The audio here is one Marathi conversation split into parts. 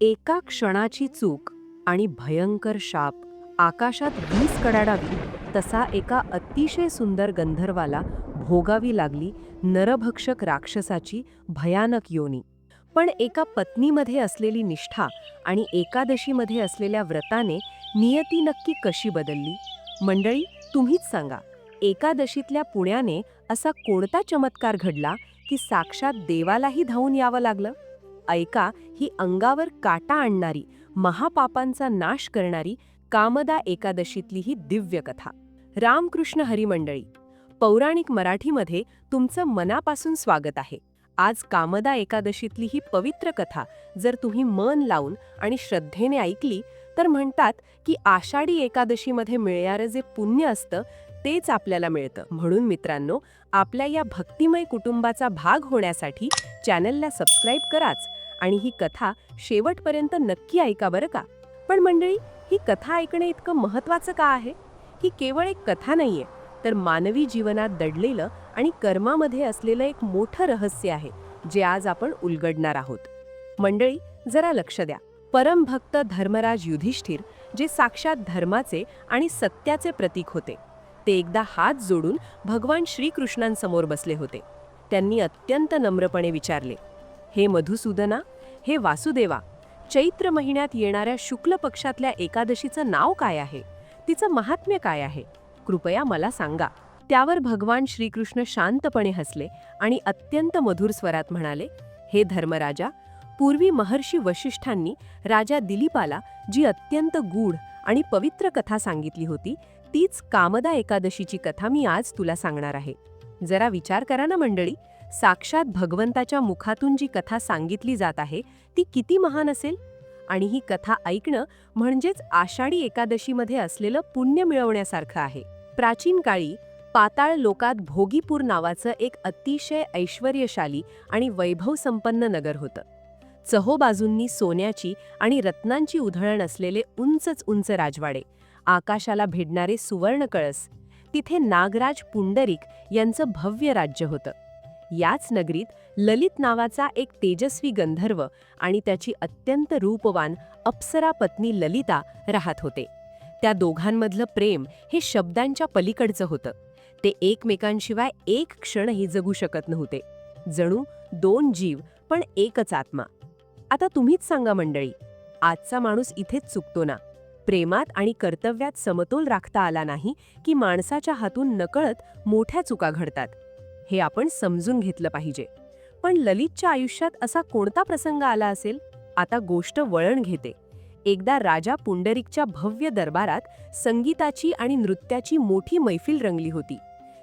एका क्षणाची चूक आणि भयंकर शाप आकाशात वीज कडाडावी तसा एका अतिशय सुंदर गंधर्वाला भोगावी लागली नरभक्षक राक्षसाची भयानक योनी. पण एका पत्नीमध्ये असलेली निष्ठा आणि एकादशीमध्ये असलेल्या व्रताने नियती नक्की कशी बदलली? मंडळी, तुम्हीच सांगा. एकादशीतल्या पुण्याने असा कोणता चमत्कार घडला की साक्षात देवालाही धावून यावं लागलं? ऐका ही अंगावर काटा आणणारी, महापापांचा नाश करणारी कामदा एकादशीतली ही दिव्य कथा. रामकृष्ण हरी मंडळी, पौराणिक मराठीमध्ये तुमचं मनापासून स्वागत आहे. आज कामदा एकादशीतली ही पवित्र कथा जर तुम्ही मन लावून आणि श्रद्धेने ऐकली तर म्हणतात की आषाढी एकादशीमध्ये मिळणारं जे पुण्य असतं तेच आपल्याला मिळतं. म्हणून मित्रांनो, आपल्या या भक्तिमय कुटुंबाचा भाग होण्यासाठी चॅनलला सबस्क्राईब कराच आणि ही कथा शेवटपर्यंत नक्की ऐका बरं का. पण मंडळी, ही कथा ऐकणं इतकं महत्त्वाचं का आहे? ही केवळ एक कथा नाहीये, तर मानवी जीवनात दडलेलं आणि कर्मामध्ये असलेलं एक मोठं रहस्य आहे, जे आज आपण उलगडणार आहोत. मंडळी, जरा लक्ष द्या. परमभक्त धर्मराज युधिष्ठिर, जे साक्षात धर्माचे आणि सत्याचे प्रतीक होते, ते एकदा हात जोडून भगवान श्रीकृष्णांसमोर बसले होते. त्यांनी अत्यंत नम्रपणे विचारले, हे मधुसूदना, हे वासुदेवा, चैत्र महिन्यात येणाऱ्या शुक्ल पक्षातल्या एकादशीचं नाव काय आहे? तिचं महात्म्य काय आहे? कृपया मला सांगा. त्यावर भगवान श्रीकृष्ण शांतपणे हसले आणि अत्यंत मधुर स्वरात म्हणाले, हे धर्मराजा, पूर्वी महर्षी वशिष्ठांनी राजा दिलीपाला जी अत्यंत गूढ आणि पवित्र कथा सांगितली होती, तीच कामदा एकादशीची कथा मी आज तुला सांगणार आहे. जरा विचार करा ना मंडळी, साक्षात भगवंताच्या मुखातून जी कथा सांगितली जात आहे ती किती महान असेल? आणि ही कथा ऐकणं म्हणजेच आषाढी एकादशीमध्ये असलेलं पुण्य मिळवण्यासारखं आहे. प्राचीन काळी पाताळ लोकात भोगीपूर नावाचं एक अतिशय ऐश्वर्यशाली आणि वैभवसंपन्न नगर होतं. चहोबाजूंनी सोन्याची आणि रत्नांची उधळण असलेले उंचच उंच राजवाडे, आकाशाला भिडणारे सुवर्ण कळस, तिथे नागराज पुंडरीक यांचं भव्य राज्य होतं. याच नगरीत ललित नावाचा एक तेजस्वी गंधर्व आणि त्याची अत्यंत रूपवान अप्सरा पत्नी ललिता राहत होते. त्या दोघांमधलं प्रेम हे शब्दांच्या पलीकडचं होतं. ते एकमेकांशिवाय एक क्षणही जगू शकत नव्हते. जणू दोन जीव पण एकच आत्मा. आता तुम्हीच सांगा मंडळी, आजचा माणूस इथेच चुकतो ना? प्रेमात आणि कर्तव्यात समतोल राखता आला नाही की माणसाच्या हातून नकळत मोठ्या चुका घडतात. हे आपण समजून घेतलं पाहिजे. पण ललितच्या आयुष्यात असा कोणता प्रसंग आला असेल? आता गोष्ट वळण घेते. एकदा राजा पुंडरीकच्या भव्य दरबारात संगीताची आणि नृत्याची मोठी मैफिल रंगली होती.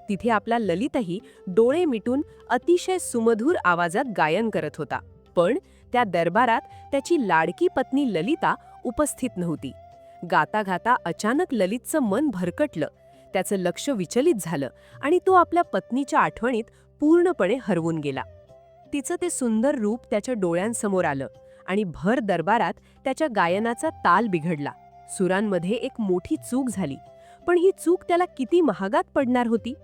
तिथे आपला ललितही डोळे मिटून अतिशय सुमधुर आवाजात गायन करत होता. पण त्या दरबारात त्याची लाडकी पत्नी ललिता उपस्थित नव्हती. गाता गाता अचानक ललितचं मन भरकटलं. त्याचं लक्ष विचलित झालं आणि तो आपल्या पत्नीच्या आठवणीत पूर्णपणे हरवून गेला. तिचं ते सुंदर रूप त्याच्या डोळ्यांसमोर आलं आणि भर दरबारात त्याच्या गायनाचा ताल बिघडला. सुरांमध्ये एक मोठी चूक झाली. पण ही चूक त्याला किती महागात पडणार होती?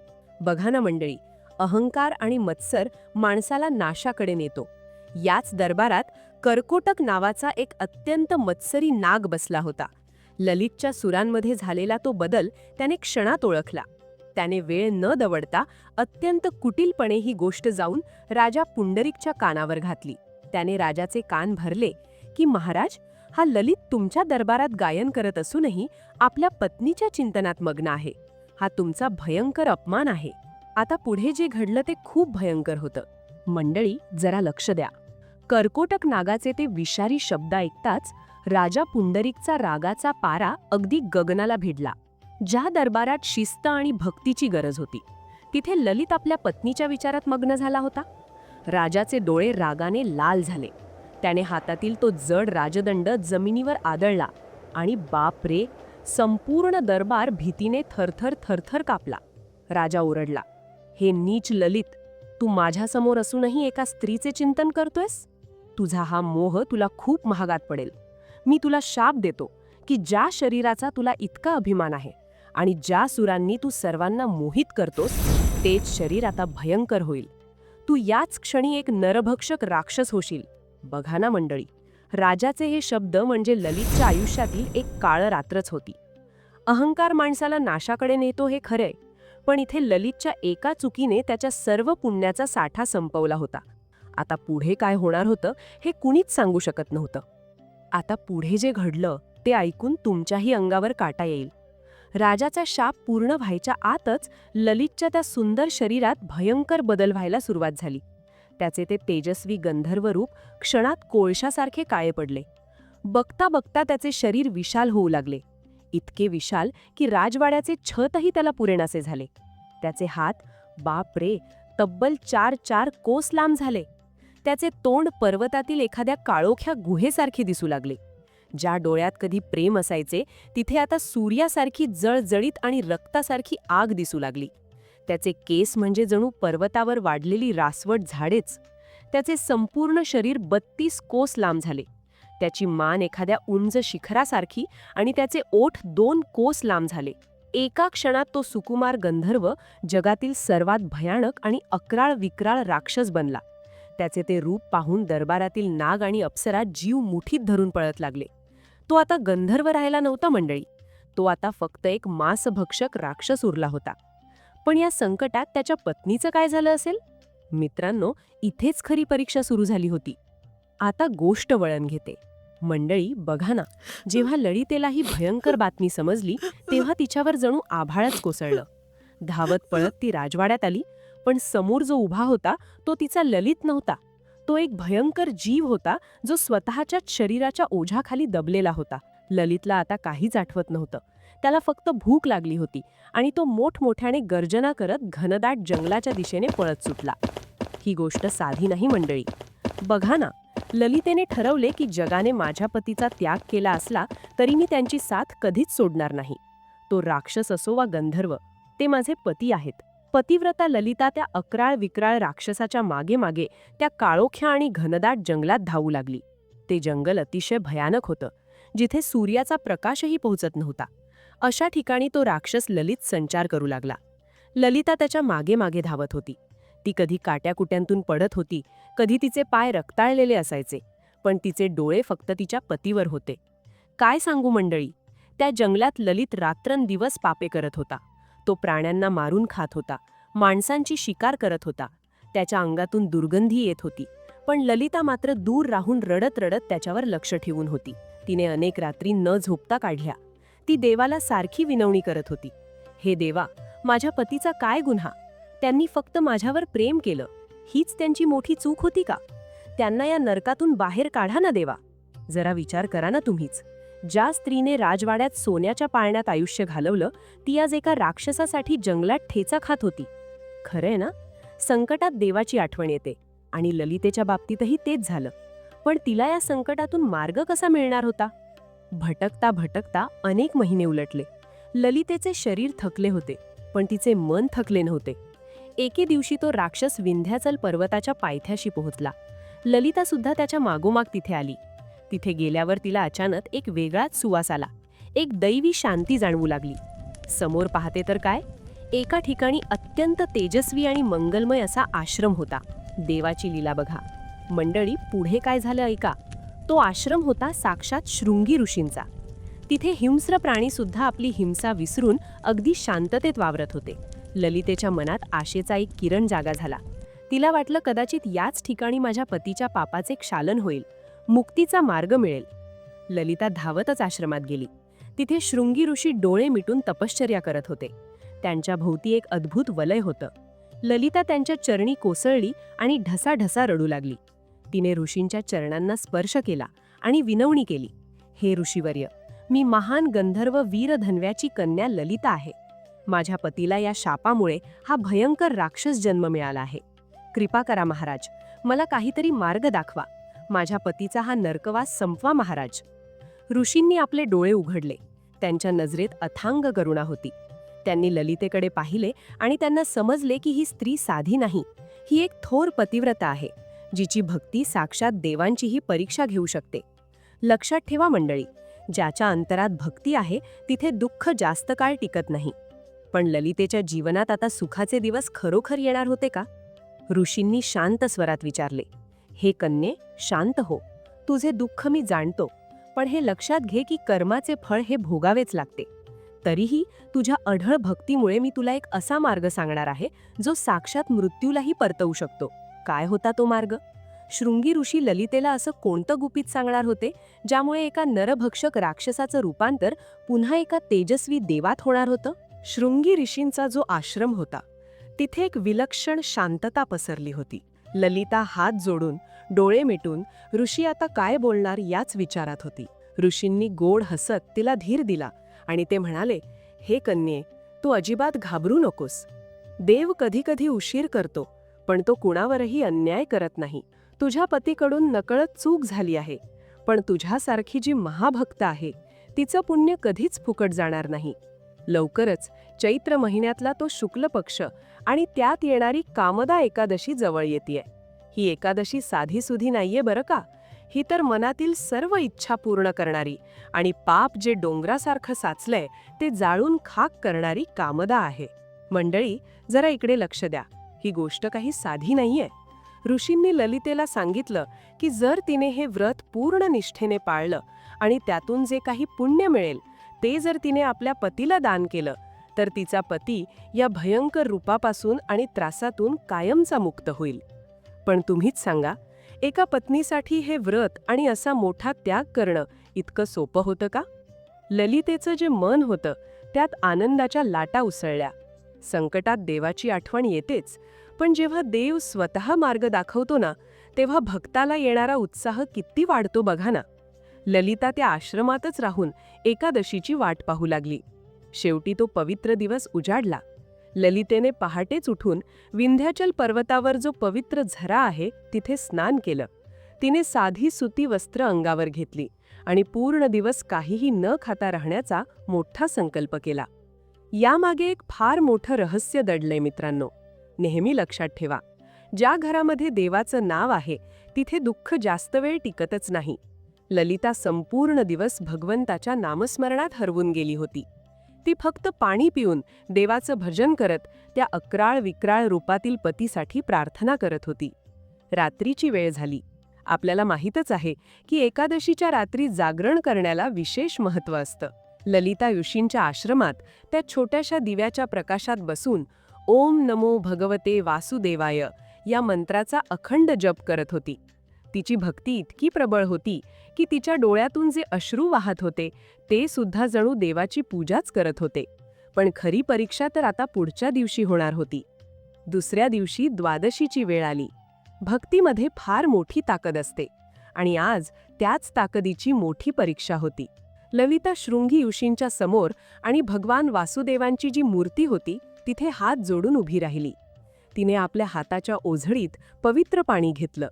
बघा ना मंडळी, अहंकार आणि मत्सर माणसाला नाशाकडे नेतो. याच दरबारात कर्कोटक नावाचा एक अत्यंत मत्सरी नाग बसला होता. ललितच्या सुरांमध्ये झालेला तो बदल त्याने क्षणात ओळखला. त्याने वेळ न दवडता अत्यंत कुटीलपणे ही गोष्ट जाऊन राजा पुंडरीकच्या कानावर घातली. त्याने राजाचे कान भरले की महाराज, हा ललित तुमच्या दरबारात गायन करत असूनही आपल्या पत्नीच्या चिंतनात मग्न आहे. हा तुमचा भयंकर अपमान आहे. आता पुढे जे घडलं ते खूप भयंकर होतं. मंडळी, जरा लक्ष द्या. कर्कोटक नागाचे ते विषारी शब्द ऐकताच राजा पुंडरीकचा रागाचा पारा अगदी गगनाला भिडला. ज्या दरबारात शिस्त आणि भक्तीची गरज होती, तिथे ललित आपल्या पत्नीच्या विचारात मग्न झाला होता. राजाचे डोळे रागाने लाल झाले. त्याने हातातील तो जड राजदंड जमिनीवर आदळला आणि बापरे, संपूर्ण दरबार भीतीने थरथर थरथर कापला. राजा ओरडला, हे नीच ललित, तू माझ्यासमोर असूनही एका स्त्रीचे चिंतन करतोयस? तुझा हा मोह तुला खूप महागात पडेल. मी तुला शाप देतो की ज्या शरीराचा तुला इतका अभिमान आहे आणि ज्या सुरांनी तू सर्वांना मोहित करतोस, तेच शरीर आता भयंकर होईल. तू याच क्षणी एक नरभक्षक राक्षस होशील. बघा ना मंडळी, राजाचे हे शब्द म्हणजे ललितच्या आयुष्यातील एक काळ रात्रच होती. अहंकार माणसाला नाशाकडे नेतो हे खरंय, पण इथे ललितच्या एका चुकीने त्याच्या सर्व पुण्याचा साठा संपवला होता. आता पुढे काय होणार होतं हे कुणीच सांगू शकत नव्हतं. आता पुढे जे घडलं ते ऐकून तुमच्याही अंगावर काटा येईल. राजाचा शाप पूर्ण व्हायच्या आतच ललितच्या त्या सुंदर शरीरात भयंकर बदल व्हायला सुरुवात झाली. त्याचे ते तेजस्वी गंधर्व रूप क्षणात कोळशासारखे काळे पडले. बघता बघता त्याचे शरीर विशाल होऊ लागले, इतके विशाल की राजवाड्याचे छतही त्याला पुरेनासे झाले. त्याचे हात, बाप रे, तब्बल 4-4 कोस लांब झाले. त्याचे तोंड पर्वतातील एखाद्या काळोख्या गुहेसारखे दिसू लागले. ज्या डोळ्यात कधी प्रेम असायचे तिथे आता सूर्यासारखी जळजळीत आणि रक्तासारखी आग दिसू लागली. त्याचे केस म्हणजे जणू पर्वतावर वाढलेली रासवट झाडेच. त्याचे संपूर्ण शरीर 32 कोस लांब झाले. त्याची मान एखाद्या उंच शिखरासारखी आणि त्याचे ओठ 2 कोस लांब झाले. एका क्षणात तो सुकुमार गंधर्व जगातील सर्वात भयानक आणि अक्राळ विक्राळ राक्षस बनला. त्याचे ते रूप पाहून दरबारातील नाग आणि अप्सरा जीव मुठीत धरून पळत लागले. तो आता गंधर्व राहिला नव्हता मंडळी, तो आता फक्त एक मांसभक्षक राक्षस उरला होता. पण या संकटात त्याच्या पत्नीचं काय झालं असेल? मित्रांनो, इथेच खरी परीक्षा सुरू झाली होती. आता गोष्ट वळण घेते. मंडळी बघा ना, जेव्हा ललितेला ही भयंकर बातमी समजली तेव्हा तिच्यावर जणू आभाळच कोसळलं. धावत पळत ती राजवाड्यात आली, पण समोर जो उभा होता तो तिचा ललित नव्हता. तो एक भयंकर जीव होता जो स्वतःच्याच शरीराच्या ओझ्याखाली दबलेला होता. ललितला आता काहीच आठवत नव्हतं. त्याला फक्त भूक लागली होती आणि तो मोठमोठ्याने गर्जना करत घनदाट जंगलाच्या दिशेने पळत सुटला. ही गोष्ट साधी नाही मंडळी. बघा ना, ललितेने ठरवले की जगाने माझ्या पतीचा त्याग केला असला तरी मी त्यांची साथ कधीच सोडणार नाही. तो राक्षस असो वा गंधर्व, ते माझे पती आहेत. पतिव्रता ललिता त्या अक्राळ विक्राळ राक्षसाच्या मागे मागे त्या काळोख्या आणि घनदाट जंगलात धावू लागली. ते जंगल अतिशय भयानक होतं, जिथे सूर्याचा प्रकाशही पोहोचत नव्हता. अशा ठिकाणी तो राक्षस ललित संचार करू लागला. ललिता त्याच्या मागे मागे धावत होती. ती कधी काट्याकुट्यांतून पडत होती, कधी तिचे पाय रक्ताळलेले असायचे, पण तिचे डोळे फक्त तिच्या पतीवर होते. काय सांगू मंडळी, त्या जंगलात ललित रात्रंदिवस पापे करत होता. तो प्राण्यांना मारून खात होता, माणसांची शिकार करत होता. त्याच्या अंगातून दुर्गंधी येत होती, पण ललिता मात्र दूर राहून रडत रडत त्याच्यावर लक्ष ठेवून होती. तिने अनेक रात्री न झोपता काढल्या. ती देवाला सारखी विनवणी करत होती, हे देवा, माझ्या पतीचा काय गुन्हा? त्यांनी फक्त माझ्यावर प्रेम केलं, हीच त्यांची मोठी चूक होती का? त्यांना या नरकातून बाहेर काढा ना देवा. जरा विचार करा ना तुम्हीच. ज्या स्त्रीने राजवाड्यात सोन्याच्या पाळण्यात आयुष्य घालवलं, ती आज एका राक्षसासाठी जंगलात ठेचा खात होती. खरंय ना, संकटात देवाची आठवण येते आणि ललितेच्या बाबतीतही तेच झालं. पण तिला या संकटातून मार्ग कसा मिळणार होता? भटकता भटकता अनेक महिने उलटले. ललितेचे शरीर थकले होते, पण तिचे मन थकले नव्हते. एके दिवशी तो राक्षस विंध्याचल पर्वताच्या पायथ्याशी पोहोचला. ललिता सुद्धा त्याच्या मागोमाग तिथे आली. तिथे गेल्यावर तिला अचानक एक वेगळाच सुवास आला. एक दैवी शांती जाणवू लागली. समोर पाहते तर काय, एका ठिकाणी अत्यंत तेजस्वी आणि मंगलमय असा आश्रम होता. देवाची लीला बघा मंडळी. पुढे काय झालं ऐका. तो आश्रम होता साक्षात शृंगी ऋषींचा. तिथे हिंस्र प्राणी सुद्धा आपली हिंसा विसरून अगदी शांततेत वावरत होते. ललितेच्या मनात आशेचा एक किरण जागा झाला. तिला वाटलं कदाचित याच ठिकाणी माझ्या पतीच्या पापाचे क्षालन होईल, मुक्तीचा मार्ग मिळेल. ललिता धावतच आश्रमात गेली. तिथे शृंगी ऋषी डोळे मिटून तपश्चर्या करत होते. त्यांच्या भोवती एक अद्भुत वलय होतं. ललिता त्यांच्या चरणी कोसळली आणि ढसाढसा रडू लागली. तिने ऋषींच्या चरणांना स्पर्श केला आणि विनवणी केली, हे ऋषीवर्य, मी महान गंधर्व वीरधन्व्याची कन्या ललिता आहे. माझ्या पतीला या शापामुळे हा भयंकर राक्षस जन्म मिळाला आहे. कृपा करा महाराज, मला काहीतरी मार्ग दाखवा. माझ्या पतीचा हा नरकवास संपवा महाराज. ऋषींनी आपले डोळे उघडले. त्यांच्या नजरेत अथांग करुणा होती. त्यांनी ललितेकडे पाहिले आणि त्यांना समजले की ही स्त्री साधी नाही, ही एक थोर पतिव्रता आहे, जिची भक्ती साक्षात देवांचीही परीक्षा घेऊ शकते. लक्षात ठेवा मंडळी, ज्याच्या अंतरात भक्ती आहे तिथे दुःख जास्त काळ टिकत नाही. पण ललितेच्या जीवनात आता सुखाचे दिवस खरोखर येणार होते का? ऋषींनी शांत स्वरात विचारले, हे कन्ये, शांत हो. तुझे दुःख मी जाणतो, पण हे लक्षात घे की कर्माचे फळ हे भोगावेच लागते. तरीही तुझ्या अढळ भक्तीमुळे मी तुला एक असा मार्ग सांगणार आहे जो साक्षात मृत्यूलाही परतवू शकतो. काय होता तो मार्ग? शृंगी ऋषी ललितेला असं कोणतं गुपित सांगणार होते ज्यामुळे एका नरभक्षक राक्षसाचं रूपांतर पुन्हा एका तेजस्वी देवात होणार होतं? शृंगी ऋषींचा जो आश्रम होता तिथे एक विलक्षण शांतता पसरली होती. ललिता हात जोडून, डोळे मिटून ऋषी आता काय बोलणार याच विचारात होती. ऋषींनी गोड हसत तिला धीर दिला आणि ते म्हणाले, हे कन्ये, तू अजिबात घाबरू नकोस. देव कधी कधी उशीर करतो, पण तो कुणावरही अन्याय करत नाही. तुझ्या पतीकडून नकळत चूक झाली आहे, पण तुझ्यासारखी जी महाभक्त आहे तिचं पुण्य कधीच फुकट जाणार नाही. लवकरच चैत्र महिन्यातला तो शुक्ल पक्ष आणि त्यात येणारी कामदा एकादशी जवळ येतेय. ही एकादशी साधीसुधी नाहीये बरं का. ही तर मनातील सर्व इच्छा पूर्ण करणारी आणि पाप जे डोंगरासारखं साचलंय ते जाळून खाक करणारी कामदा आहे. मंडळी, जरा इकडे लक्ष द्या. ही गोष्ट काही साधी नाहीये. ऋषींनी ललितेला सांगितलं की जर तिने हे व्रत पूर्ण निष्ठेने पाळलं आणि त्यातून जे काही पुण्य मिळेल ते जर तिने आपल्या पतीला दान केलं तर तिचा पती या भयंकर रूपापासून आणि त्रासातून कायमचा मुक्त होईल. पण तुम्हीच सांगा, एका पत्नीसाठी हे व्रत आणि असा मोठा त्याग करणं इतकं सोपं होतं का? ललितेचं जे मन होतं त्यात आनंदाच्या लाटा उसळल्या. संकटात देवाची आठवण येतेच, पण जेव्हा देव स्वतः मार्ग दाखवतो ना, तेव्हा भक्ताला येणारा उत्साह किती वाढतो बघा ना. ललिता त्या आश्रमातच राहून एकादशीची वाट पाहू लागली. शेवटी तो पवित्र दिवस उजाडला. ललितेने पहाटेच उठून विंध्याचल पर्वतावर जो पवित्र झरा आहे तिथे स्नान केलं. तिने साधी सुती वस्त्र अंगावर घेतली आणि पूर्ण दिवस काहीही न खाता राहण्याचा मोठा संकल्प केला. यामागे एक फार मोठं रहस्य दडलंय मित्रांनो. नेहमी लक्षात ठेवा, ज्या घरामध्ये देवाचं नाव आहे तिथे दुःख जास्त वेळ टिकतच नाही. ललिता संपूर्ण दिवस भगवंताच्या नामस्मरणात हरवून गेली होती. ती फक्त पाणी पिऊन देवाचं भजन करत त्या अक्राळ विक्राळ रूपातील पतीसाठी प्रार्थना करत होती. रात्रीची वेळ झाली. आपल्याला माहीतच आहे की एकादशीच्या रात्री जागरण करण्याला विशेष महत्त्व असतं. ललिता ऋषींच्या आश्रमात त्या छोट्याशा दिव्याच्या प्रकाशात बसून ओम नमो भगवते वासुदेवाय या मंत्राचा अखंड जप करत होती. तिची भक्ती इतकी प्रबळ होती की तिच्या डोळ्यातून जे अश्रू वाहत होते ते सुद्धा जणू देवाची पूजाच करत होते. पण खरी परीक्षा तर आता पुढच्या दिवशी होणार होती. दुसऱ्या दिवशी द्वादशीची वेळ आली. भक्तीमध्ये फार मोठी ताकद असते आणि आज त्याच ताकदीची मोठी परीक्षा होती. ललिता शृंगी ऋषींच्या समोर आणि भगवान वासुदेवांची जी मूर्ती होती तिथे हात जोडून उभी राहिली. तिने आपल्या हाताच्या ओझळीत पवित्र पाणी घेतलं.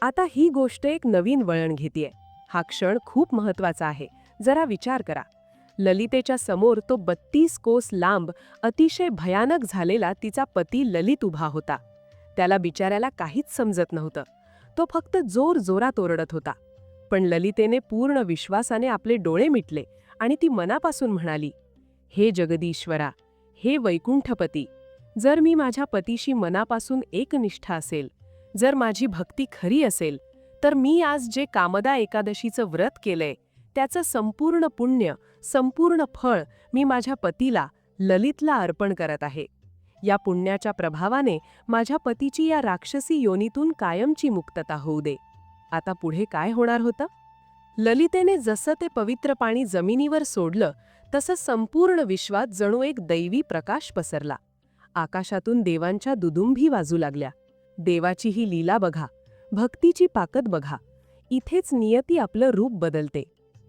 आता ही गोष्ट एक नवीन वळण घेतेय. हा क्षण खूप महत्वाचा आहे. जरा विचार करा. ललितेच्या समोर तो 32 कोस लांब अतिशय भयानक झालेला तिचा पती ललित उभा होता. त्याला बिचाऱ्याला काहीच समजत नव्हतं. तो फक्त जोर जोरात ओरडत होता. पण ललितेने पूर्ण विश्वासाने आपले डोळे मिटले आणि ती मनापासून म्हणाली, हे जगदीश्वरा, हे वैकुंठपती, जर मी माझ्या पतीशी मनापासून एकनिष्ठ असेल, जर माझी भक्ती खरी असेल, तर मी आज जे कामदा एकादशीचं व्रत केलंय त्याचं संपूर्ण पुण्य, संपूर्ण फळ मी माझ्या पतीला, ललितला अर्पण करत आहे. या पुण्याच्या प्रभावाने माझ्या पतीची या राक्षसी योनीतून कायमची मुक्तता होऊ दे. आता पुढे काय होणार होतं? ललितेने जसं ते पवित्र पाणी जमिनीवर सोडलं तसं संपूर्ण विश्वात जणू एक दैवी प्रकाश पसरला. आकाशातून देवांच्या दुदुंभी वाजू लागल्या. देवाची ही लीला बघा, भक्तीची ताकद बघा. इथेच नियती आपलं रूप बदलते.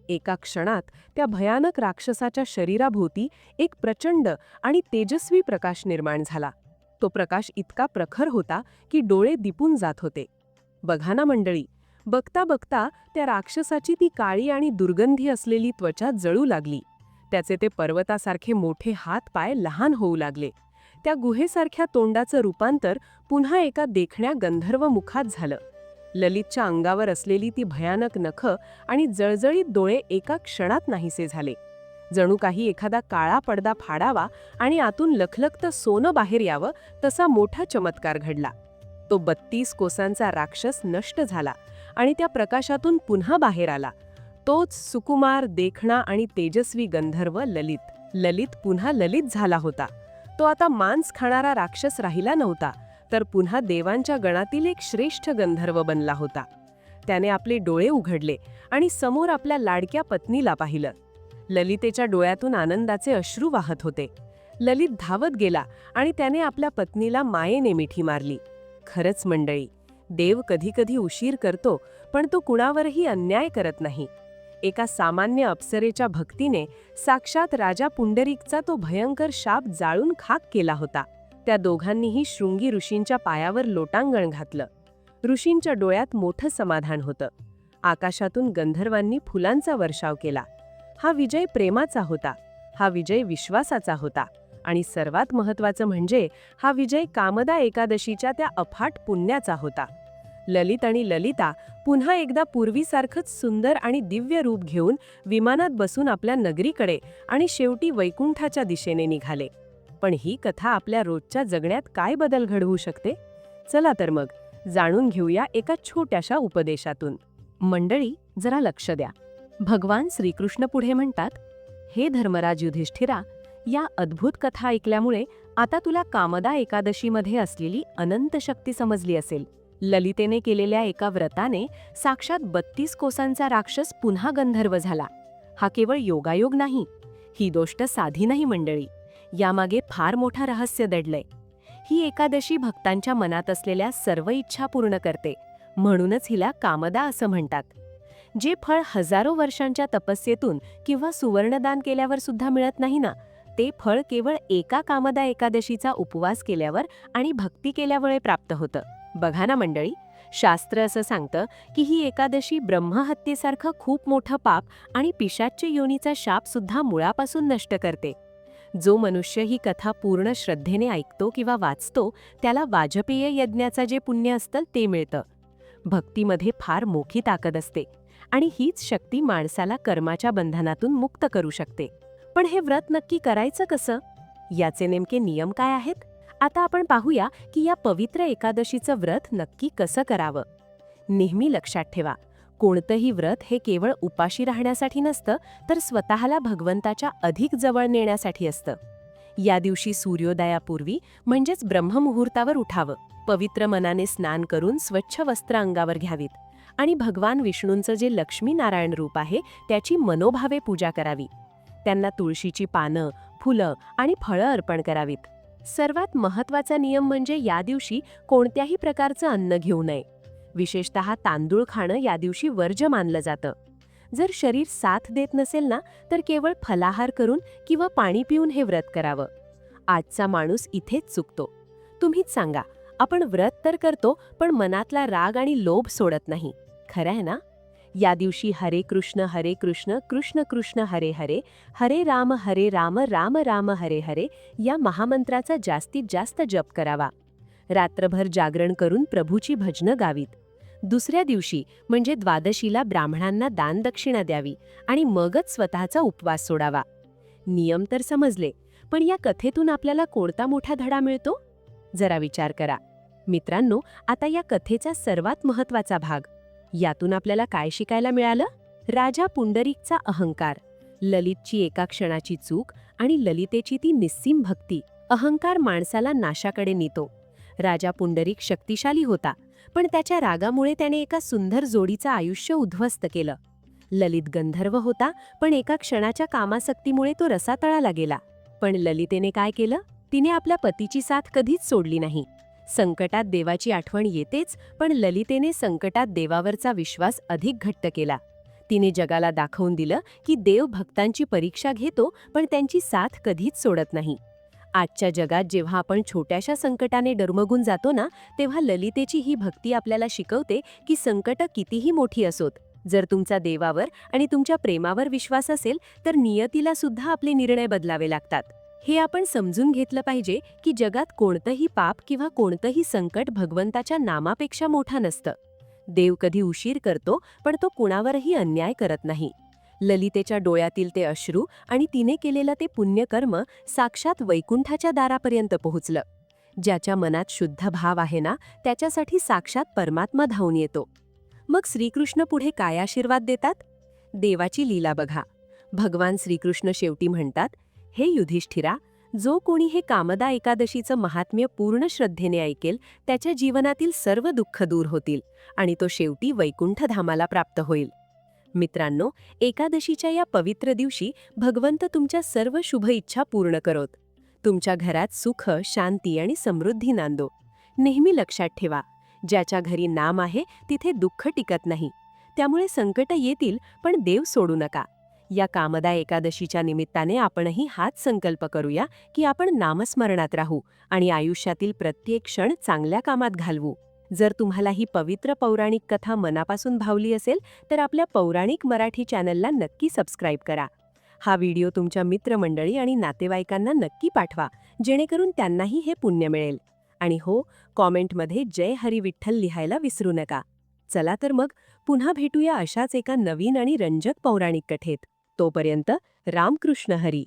एका क्षणात त्या भयानक राक्षसाच्या शरीराभोवती एक प्रचंड आणि तेजस्वी प्रकाश निर्माण झाला. तो प्रकाश इतका प्रखर होता की डोळे दिपून जात होते. बघा ना मंडळी, बघता बघता त्या राक्षसाची ती काळी आणि दुर्गंधी असलेली त्वचा जळू लागली. त्याचे ते पर्वतासारखे मोठे हात पाय लहान होऊ लागले. त्या गुहेसारख्या तोंडाचं रूपांतर पुन्हा एका देखण्या गंधर्व मुखात झालं. ललितच्या अंगावर असलेली ती भयानक नखं आणि जळजळीत डोळे एका क्षणात नाहीसे झाले. जणू काही एखादा काळा पडदा फाडावा आणि आतून लखलखतं सोनं बाहेर यावं तसा मोठा चमत्कार घडला. तो 32 कोसांचा राक्षस नष्ट झाला आणि त्या प्रकाशातून पुन्हा बाहेर आला. तोच सुकुमार, देखणा आणि तेजस्वी गंधर्व ललित. ललित पुन्हा ललित झाला होता. तो आता मांस खाणारा राक्षस राहिला नव्हता, तर पुन्हा देवांच्या गणातील एक श्रेष्ठ गंधर्व बनला होता. त्याने आपले डोळे उघडले आणि समोर आपल्या लाडक्या पत्नीला पाहिलं. ललितेच्या डोळ्यातून आनंदाचे अश्रू वाहत होते. ललित धावत गेला आणि त्याने आपल्या पत्नीला मायेने मिठी मारली. खरंच मंडळी, देव कधी कधी उशीर करतो, पण तो कुणावरही अन्याय करत नाही. एका सामान्य अप्सरेच्या भक्तीने साक्षात राजा पुंडरीकचा तो भयंकर शाप जाळून खाक केला होता. त्या दोघांनीही शृंगी ऋषींच्या पायावर लोटांगण घातलं. ऋषींच्या डोळ्यात मोठं समाधान होतं. आकाशातून गंधर्वांनी फुलांचा वर्षाव केला. हा विजय प्रेमाचा होता, हा विजय विश्वासाचा होता, आणि सर्वात महत्त्वाचं म्हणजे हा विजय कामदा एकादशीच्या त्या अफाट पुण्याचा होता. ललित आणि ललिता पुन्हा एकदा पूर्वीसारखंच सुंदर आणि दिव्य रूप घेऊन विमानात बसून आपल्या नगरीकडे आणि शेवटी वैकुंठाच्या दिशेने निघाले. पण ही कथा आपल्या रोजच्या जगण्यात काय बदल घडवू शकते? चला तर मग जाणून घेऊया एका छोट्याशा उपदेशातून. मंडळी, जरा लक्ष द्या. भगवान श्रीकृष्ण पुढे म्हणतात, हे धर्मराज युधिष्ठिरा, या अद्भुत कथा ऐकल्यामुळे आता तुला कामदा एकादशीमध्ये असलेली अनंत शक्ती समजली असेल. ललितेने केलेल्या एका व्रताने साक्षात 32 कोसांचा राक्षस पुन्हा गंधर्व झाला. हा केवळ योगायोग नाही, ही गोष्ट साधी नाही मंडळी. यामागे फार मोठं रहस्य दडलंय. ही एकादशी भक्तांच्या मनात असलेल्या सर्व इच्छा पूर्ण करते, म्हणूनच हिला कामदा असं म्हणतात. जे फळ हजारो वर्षांच्या तपस्येतून किंवा सुवर्णदान केल्यावर सुद्धा मिळत नाही ना, ते फळ केवळ एका कामदा एकादशीचा उपवास केल्यावर आणि भक्ती केल्यामुळे प्राप्त होतं. बघा ना मंडळी, शास्त्र असं सांगतं की ही एकादशी ब्रह्महत्येसारखं खूप मोठं पाप आणि पिशाच्य योनीचा शाप सुद्धा मुळापासून नष्ट करते. जो मनुष्य ही कथा पूर्ण श्रद्धेने ऐकतो किंवा वाचतो, त्याला वाजपेय यज्ञाचं जे पुण्य असतं ते मिळतं. भक्तीमध्ये फार मोठी ताकद असते आणि हीच शक्ती माणसाला कर्माच्या बंधनातून मुक्त करू शकते. पण हे व्रत नक्की करायचं कसं? याचे नेमके नियम काय आहेत? आता आपण पाहूया की या पवित्र एकादशीचं व्रत नक्की कसं करावं. नेहमी लक्षात ठेवा, कोणतंही व्रत हे केवळ उपाशी राहण्यासाठी नसतं, तर स्वतःला भगवंताच्या अधिक जवळ नेण्यासाठी असतं. या दिवशी सूर्योदयापूर्वी म्हणजेच ब्रह्ममुहूर्तावर उठावं. पवित्र मनाने स्नान करून स्वच्छ वस्त्र अंगावर घ्यावीत आणि भगवान विष्णूंचं जे लक्ष्मीनारायण रूप आहे त्याची मनोभावे पूजा करावी. त्यांना तुळशीची पानं, फुलं आणि फळं अर्पण करावीत. सर्वात महत्त्वाचा नियम म्हणजे या दिवशी कोणत्याही प्रकारचं अन्न घेऊ नये. विशेषतः तांदूळ खाणं या दिवशी वर्ज्य मानलं जातं. जर शरीर साथ देत नसेल ना, तर केवळ फलाहार करून किंवा पाणी पिऊन हे व्रत करावं. आजचा माणूस इथेच चुकतो. तुम्हीच सांगा, आपण व्रत तर करतो, पण मनातला राग आणि लोभ सोडत नाही. खरं आहे ना? या दिवशी हरे कृष्ण कृष्ण कृष्ण हरे हरे, हरे राम राम राम हरे हरे या महामंत्राचा जास्तीत जास्त जप करावा. रात्रभर जागरण करून प्रभूची भजनं गावीत. दुसऱ्या दिवशी म्हणजे द्वादशीला ब्राह्मणांना दानदक्षिणा द्यावी आणि मगच स्वतःचा उपवास सोडावा. नियम तर समजले, पण या कथेतून आपल्याला कोणता मोठा धडा मिळतो? जरा विचार करा. मित्रांनो, आता या कथेचा सर्वात महत्त्वाचा भाग. यातून आपल्याला काय शिकायला मिळालं? राजा पुंडरीकचा अहंकार, ललितची एका क्षणाची चूक आणि ललितेची ती निस्सीम भक्ती. अहंकार माणसाला नाशाकडे नेतो. राजा पुंडरीक शक्तिशाली होता, पण त्याच्या रागामुळे त्याने एका सुंदर जोडीचं आयुष्य उद्ध्वस्त केलं. ललित गंधर्व होता, पण एका क्षणाच्या कामासक्तीमुळे तो रसातळाला गेला. पण ललितेने काय केलं? तिने आपल्या पतीची साथ कधीच सोडली नाही. संकटात देवाची आठवण येतेच, पण ललितेने संकटात देवावरचा विश्वास अधिक घट्ट केला. तिने जगाला दाखवून दिलं की देव भक्तांची परीक्षा घेतो, पण त्यांची साथ कधीच सोडत नाही. आजच्या जगात जेव्हा आपण छोट्याशा संकटाने डरमगून जातो ना, तेव्हा ललितेची ही भक्ती आपल्याला शिकवते की संकट कितीही मोठी असोत, जर तुमचा देवावर आणि तुमच्या प्रेमावर विश्वास असेल तर नियतीला सुद्धा आपले निर्णय बदलावे लागतात. हे आपण समजून घेतलं पाहिजे की जगात कोणतंही पाप किंवा कोणतंही संकट भगवंताच्या नामापेक्षा मोठं नसतं. देव कधी उशीर करतो, पण तो कुणावरही अन्याय करत नाही. ललितेच्या डोळ्यातील ते अश्रू आणि तिने केलेलं ते पुण्यकर्म साक्षात वैकुंठाच्या दारापर्यंत पोहोचलं. ज्याच्या मनात शुद्ध भाव आहे ना, त्याच्यासाठी साक्षात परमात्मा धावून येतो. मग श्रीकृष्ण पुढे काय आशीर्वाद देतात? देवाची लीला बघा. भगवान श्रीकृष्ण शेवटी म्हणतात, हे युधिष्ठिरा, जो कोणी हे कामदा एकादशीचं महात्म्य पूर्ण श्रद्धेने ऐकेल, त्याच्या जीवनातील सर्व दुःख दूर होतील आणि तो शेवटी वैकुंठ धामाला प्राप्त होईल. मित्रांनो, एकादशीच्या या पवित्र दिवशी भगवंत तुमच्या सर्व शुभ इच्छा पूर्ण करोत. तुमच्या घरात सुख, शांती आणि समृद्धी नांदो. नेहमी लक्षात ठेवा, ज्याच्या घरी नाम आहे तिथे दुःख टिकत नाही. त्यामुळे संकट येतील, पण देव सोडू नका. या कामदा एकादशीच्या निमित्ताने आपणही हाच संकल्प करूया की आपण नामस्मरणात राहू आणि आयुष्यातील प्रत्येक क्षण चांगल्या कामात घालवू. जर तुम्हाला ही पवित्र पौराणिक कथा मनापासून भावली असेल तर आपल्या पौराणिक मराठी चॅनलला नक्की सबस्क्राईब करा. हा व्हिडिओ तुमच्या मित्रमंडळी आणि नातेवाईकांना नक्की पाठवा, जेणेकरून त्यांनाही हे पुण्य मिळेल. आणि हो, कॉमेंटमध्ये जय हरी विठ्ठल लिहायला विसरू नका. चला तर मग पुन्हा भेटूया अशाच एका नवीन आणि रंजक पौराणिक कथेत. तोपर्यंत रामकृष्ण हरी.